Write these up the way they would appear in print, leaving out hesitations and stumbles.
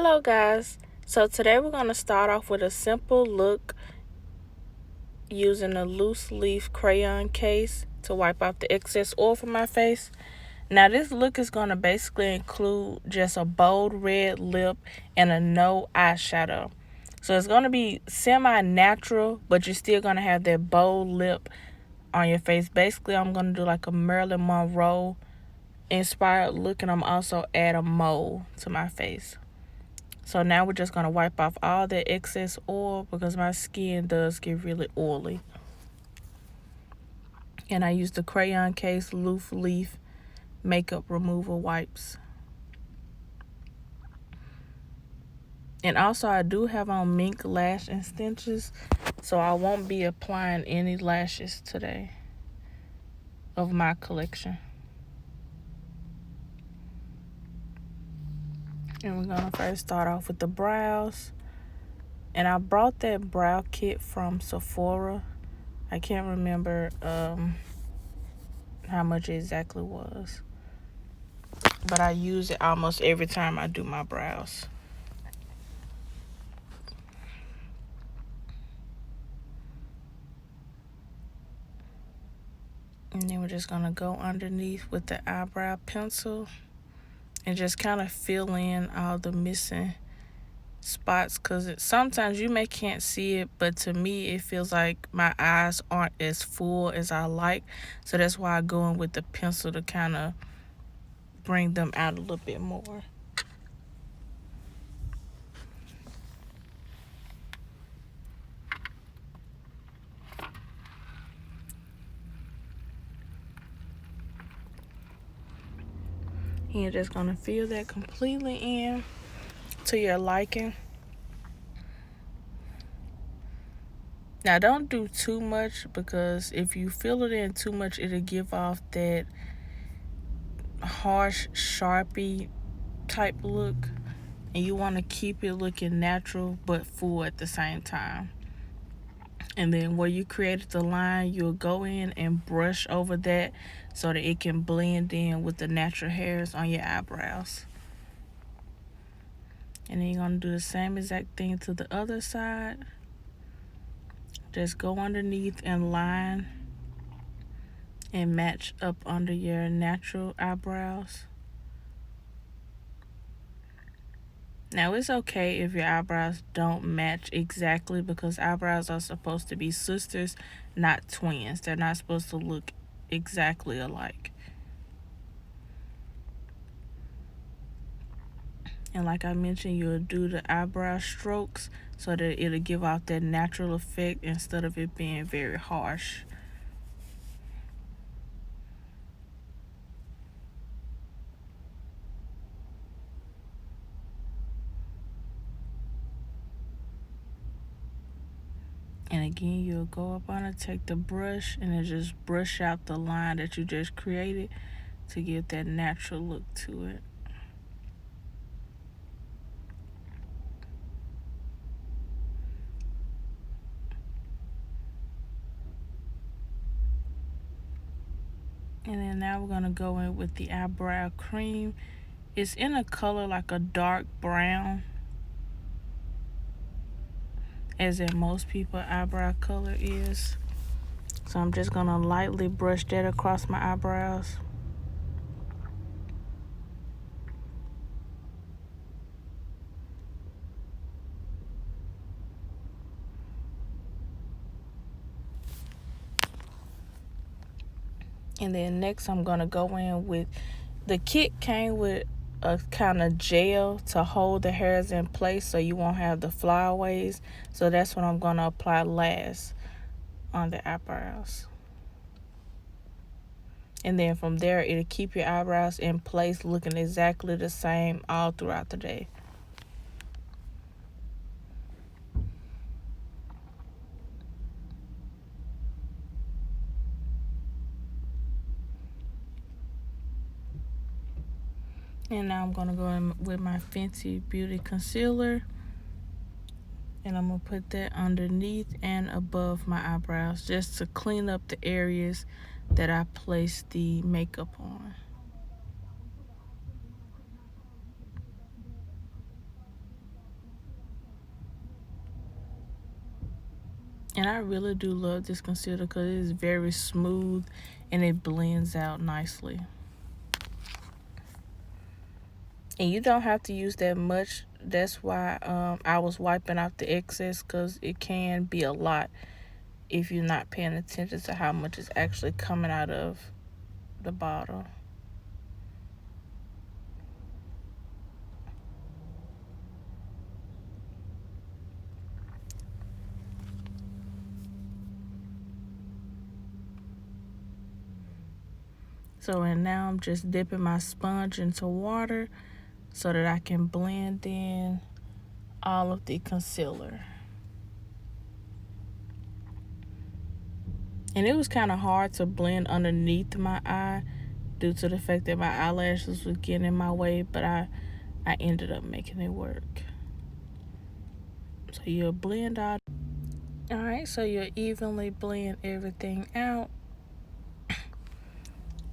Hello guys, so today we're going to start off with a simple look using a loose leaf crayon case to wipe off the excess oil from my face. Now this look is going to basically include just a bold red lip and a no eyeshadow. So it's going to be semi-natural, but you're still going to have that bold lip on your face. Basically I'm going to do like a Marilyn Monroe inspired look, and I'm also add a mole to my face. So now we're just going to wipe off all the excess oil because my skin does get really oily. And I use the crayon case loose leaf makeup removal wipes. And also I do have on mink lash extensions, so I won't be applying any lashes today of my collection. And we're going to first start off with the brows. And I brought that brow kit from Sephora. I can't remember how much it exactly was, but I use it almost every time I do my brows. And then we're just going to go underneath with the eyebrow pencil and just kind of fill in all the missing spots, because sometimes you can't see it, but to me it feels like my eyes aren't as full as I like. So that's why I go in with the pencil to kind of bring them out a little bit more. And you're just going to fill that completely in to your liking. Now don't do too much, because if you fill it in too much, it'll give off that harsh Sharpie type look, and you want to keep it looking natural but full at the same time. And then where you created the line, you'll go in and brush over that so that it can blend in with the natural hairs on your eyebrows. And then you're going to do the same exact thing to the other side. Just go underneath and line and match up under your natural eyebrows. Now it's okay if your eyebrows don't match exactly, because eyebrows are supposed to be sisters, not twins. They're not supposed to look exactly alike. And like I mentioned, you'll do the eyebrow strokes so that it'll give off that natural effect instead of it being very harsh. And again, you'll go up on it, take the brush, and then just brush out the line that you just created to give that natural look to it. And then now we're going to go in with the eyebrow cream. It's in a color like a dark brown, as in most people's eyebrow color is. So I'm just going to lightly brush that across my eyebrows. And then next I'm going to go in with, the kit came with a kind of gel to hold the hairs in place so you won't have the flyaways. So that's what I'm going to apply last on the eyebrows. And then from there, it'll keep your eyebrows in place looking exactly the same all throughout the day. And now I'm going to go in with my Fenty Beauty Concealer. And I'm going to put that underneath and above my eyebrows just to clean up the areas that I placed the makeup on. And I really do love this concealer because it is very smooth and it blends out nicely. And you don't have to use that much. That's why I was wiping out the excess, because it can be a lot if you're not paying attention to how much is actually coming out of the bottle. So, and now I'm just dipping my sponge into water so that I can blend in all of the concealer. And it was kind of hard to blend underneath my eye due to the fact that my eyelashes was getting in my way, but I ended up making it work. So you'll blend out. Alright, so you'll evenly blend everything out.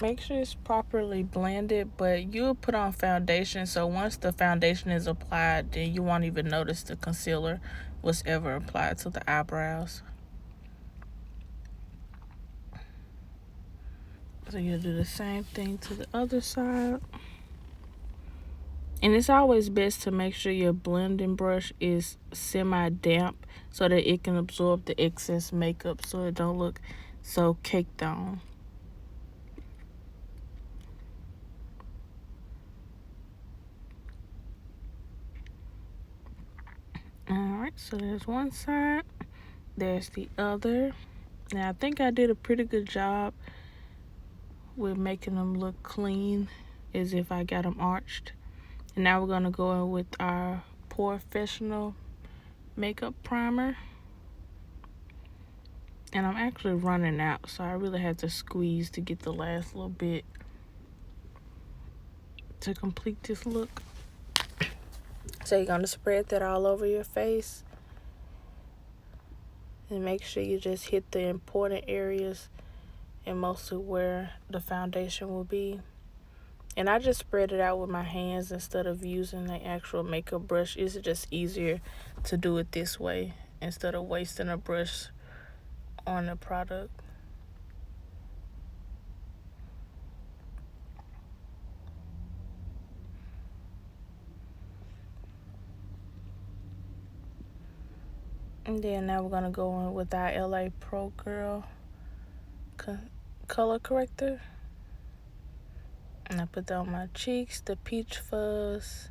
Make sure it's properly blended, but you'll put on foundation, so once the foundation is applied, then you won't even notice the concealer was ever applied to the eyebrows. So you'll do the same thing to the other side. And it's always best to make sure your blending brush is semi-damp so that it can absorb the excess makeup so it don't look so caked on. Alright, so there's one side. There's the other. Now, I think I did a pretty good job with making them look clean, as if I got them arched. And now we're going to go in with our Professional makeup primer. And I'm actually running out, so I really have to squeeze to get the last little bit to complete this look. So you're going to spread that all over your face. And make sure you just hit the important areas and mostly where the foundation will be. And I just spread it out with my hands instead of using the actual makeup brush. It's just easier to do it this way instead of wasting a brush on the product. And then now we're going to go in with our LA Pro Girl color corrector. And I put that on my cheeks, the peach fuzz,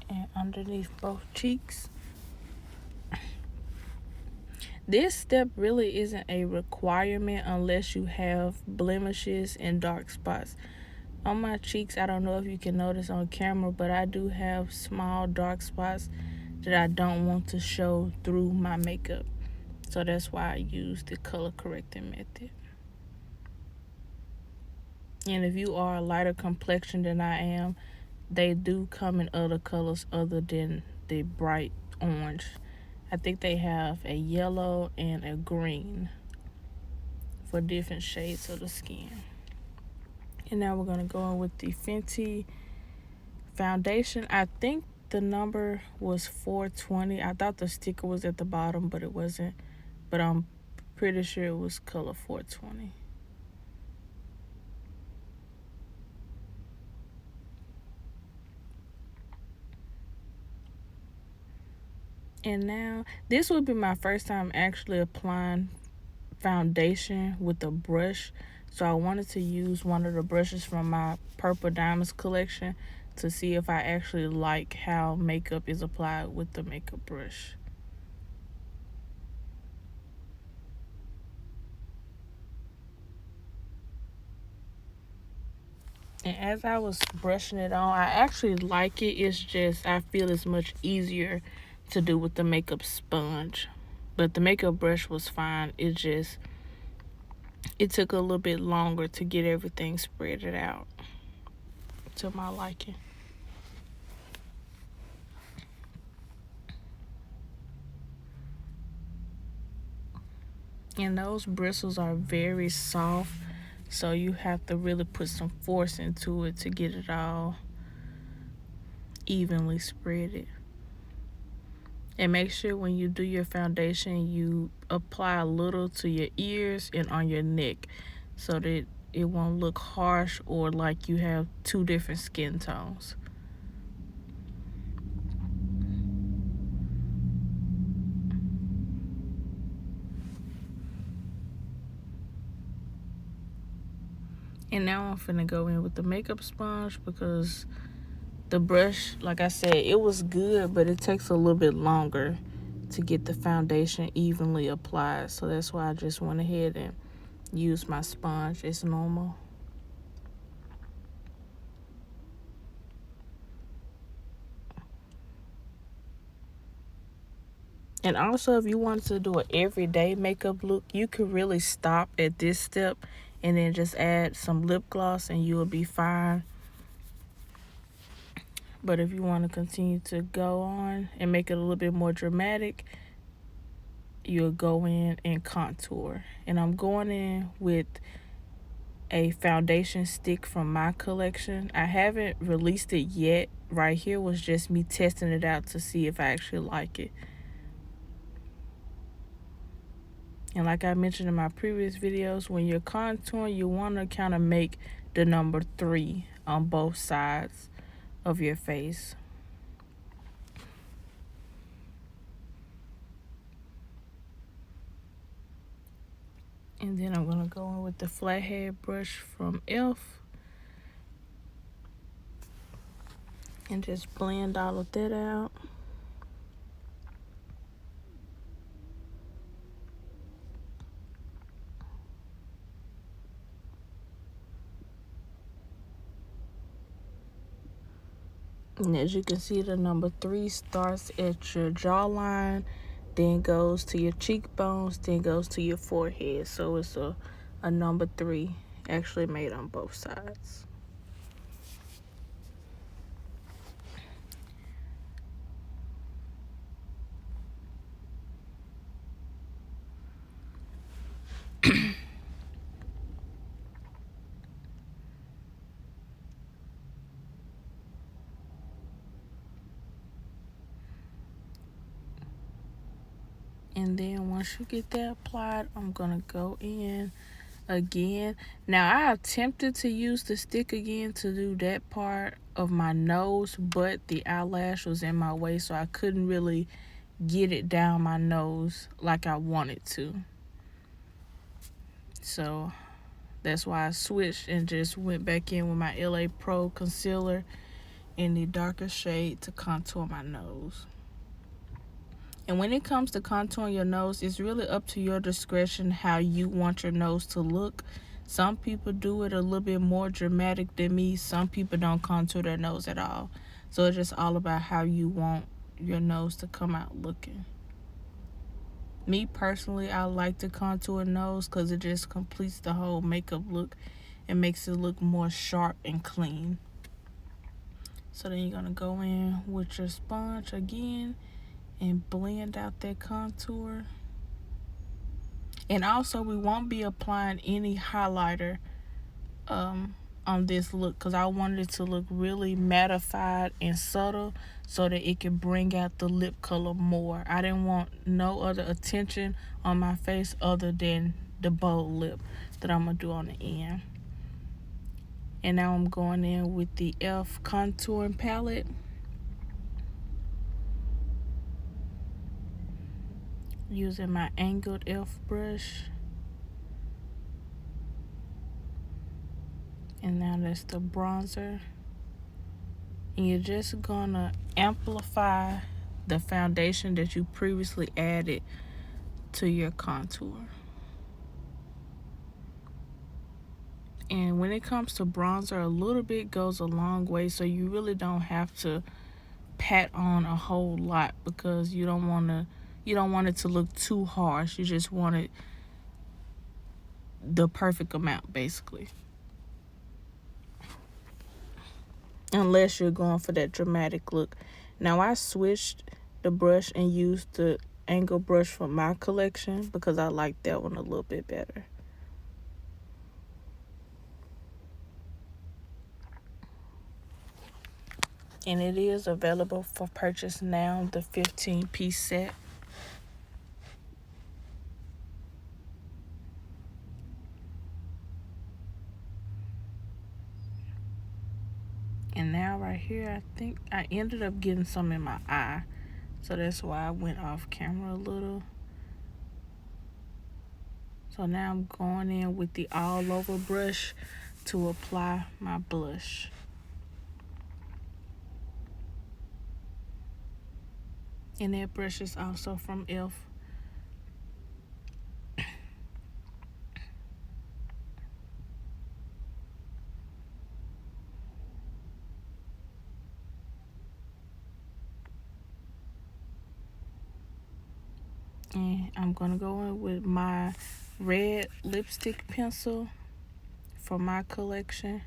and underneath both cheeks. This step really isn't a requirement unless you have blemishes and dark spots. On my cheeks, I don't know if you can notice on camera, but I do have small dark spots that I don't want to show through my makeup. So that's why I use the color correcting method. And if you are a lighter complexion than I am, they do come in other colors other than the bright orange. I think they have a yellow and a green for different shades of the skin. And now we're going to go in with the Fenty foundation. I think the number was 420. I thought the sticker was at the bottom, but it wasn't. But I'm pretty sure it was color 420. And now, this would be my first time actually applying foundation with a brush. So I wanted to use one of the brushes from my Purple Diamonds collection to see if I actually like how makeup is applied with the makeup brush. And as I was brushing it on, I actually like it. It's just, I feel it's much easier to do with the makeup sponge. But the makeup brush was fine. It took a little bit longer to get everything spread it out to my liking. And those bristles are very soft, so you have to really put some force into it to get it all evenly spreaded. And make sure when you do your foundation, you apply a little to your ears and on your neck so that it won't look harsh or like you have two different skin tones. And now I'm finna go in with the makeup sponge because the brush, like I said, it was good, but it takes a little bit longer to get the foundation evenly applied. So that's why I just went ahead and used my sponge as normal. And also, if you wanted to do an everyday makeup look, you could really stop at this step and then just add some lip gloss and you will be fine. But if you want to continue to go on and make it a little bit more dramatic, you'll go in and contour. And I'm going in with a foundation stick from my collection. I haven't released it yet. Right here was just me testing it out to see if I actually like it. And like I mentioned in my previous videos, when you're contouring, you want to kind of make the number 3 on both sides of your face. And then I'm going to go in with the flathead brush from e.l.f. and just blend all of that out. And as you can see, the number 3 starts at your jawline, then goes to your cheekbones, then goes to your forehead. So it's a number 3 actually made on both sides. And then once you get that applied, I'm gonna go in again. Now I attempted to use the stick again to do that part of my nose, but the eyelash was in my way, so I couldn't really get it down my nose like I wanted to. So that's why I switched and just went back in with my LA Pro concealer in the darker shade to contour my nose. And when it comes to contouring your nose, it's really up to your discretion how you want your nose to look. Some people do it a little bit more dramatic than me. Some people don't contour their nose at all. So it's just all about how you want your nose to come out looking. Me personally, I like to contour nose because it just completes the whole makeup look and makes it look more sharp and clean. So then you're going to go in with your sponge again and blend out that contour. And also, we won't be applying any highlighter on this look because I wanted it to look really mattified and subtle so that it can bring out the lip color more. I didn't want no other attention on my face other than the bold lip that I'm going to do on the end. And now I'm going in with the e.l.f. contouring palette. Using my angled e.l.f. brush. And now that's the bronzer. And you're just gonna amplify the foundation that you previously added to your contour. And when it comes to bronzer, a little bit goes a long way, so you really don't have to pat on a whole lot because you don't want it to look too harsh. You just want it the perfect amount, basically. Unless you're going for that dramatic look. Now I switched the brush and used the angle brush from my collection because I like that one a little bit better. And it is available for purchase now, the 15-piece set. And now right here, I think I ended up getting some in my eye. So that's why I went off camera a little. So now I'm going in with the all over brush to apply my blush. And that brush is also from e.l.f. And I'm going to go in with my red lipstick pencil from my collection.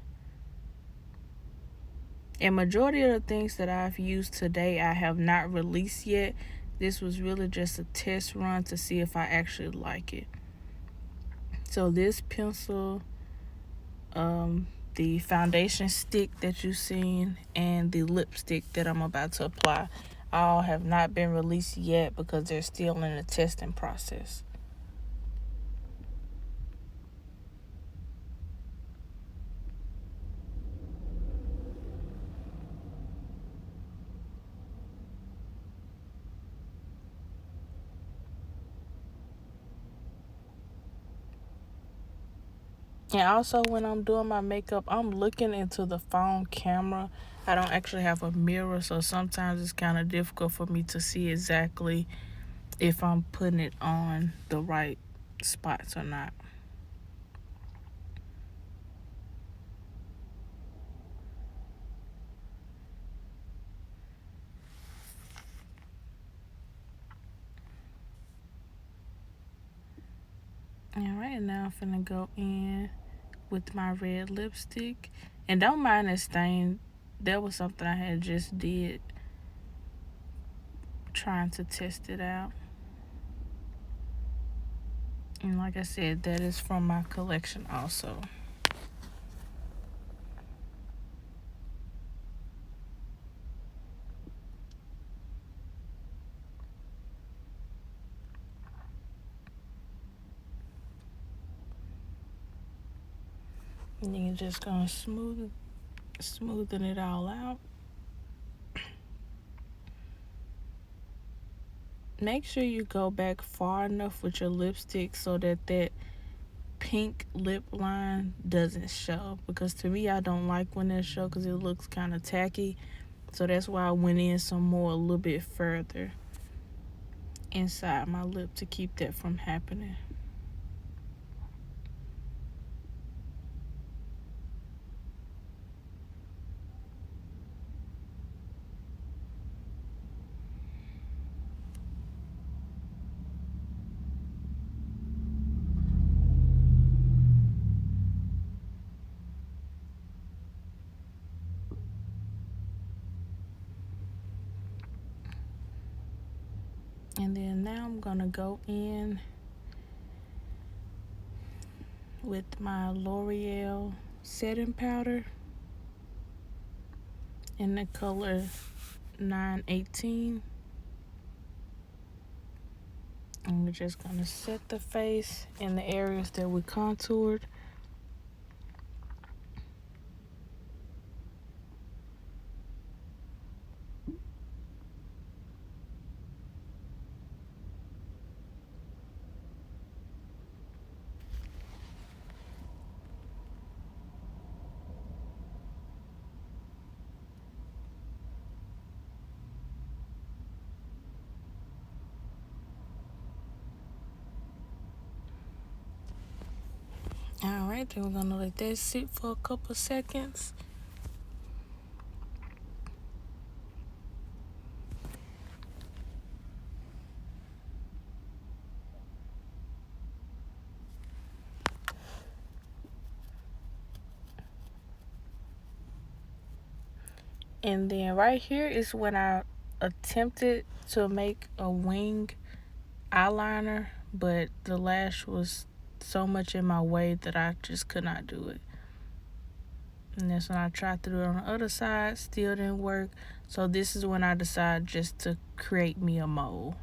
And majority of the things that I've used today, I have not released yet. This was really just a test run to see if I actually like it. So this pencil, the foundation stick that you've seen, and the lipstick that I'm about to apply, all have not been released yet because they're still in the testing process. And also when I'm doing my makeup, I'm looking into the phone camera. I don't actually have a mirror, so sometimes it's kind of difficult for me to see exactly if I'm putting it on the right spots or not. Alright, now I'm finna go in with my red lipstick. And don't mind that stain. That was something I had just did, trying to test it out. And like I said, that is from my collection also. And you're just gonna smoothen it all out. Make sure you go back far enough with your lipstick so that pink lip line doesn't show, because to me, I don't like when that shows because it looks kind of tacky. So that's why I went in some more, a little bit further inside my lip to keep that from happening. And then now I'm gonna go in with my L'Oreal setting powder in the color 918. And we're just gonna set the face in the areas that we contoured. Alright, then we're gonna let that sit for a couple seconds. And then right here is when I attempted to make a wing eyeliner, but the lash was so much in my way that I just could not do it. And that's when I tried to do it on the other side. Still didn't work. So this is when I decided just to create me a mole.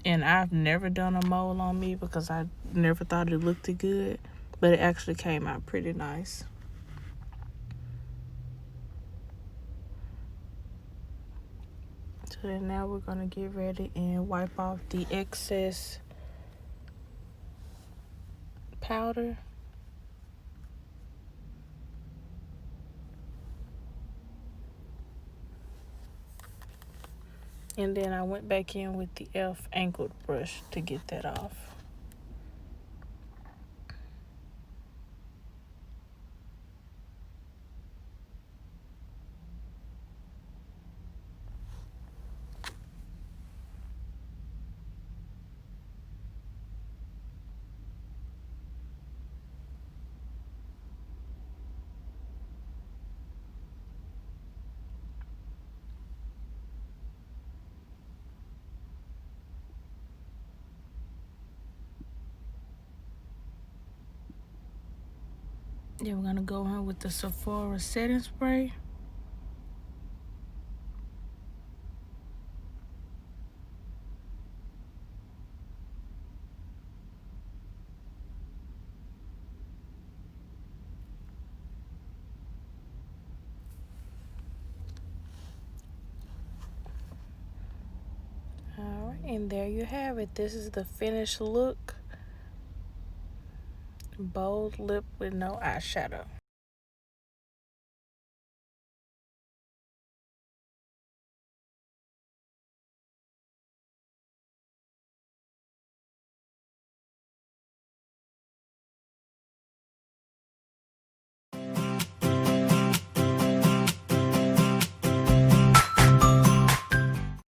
And I've never done a mole on me because I never thought it looked good. But it actually came out pretty nice. So then now we're going to get ready and wipe off the excess powder. And then I went back in with the e.l.f. angled brush to get that off. Then we're going to go in with the Sephora setting spray. Alright, and there you have it. This is the finished look. Bold lip with no eyeshadow.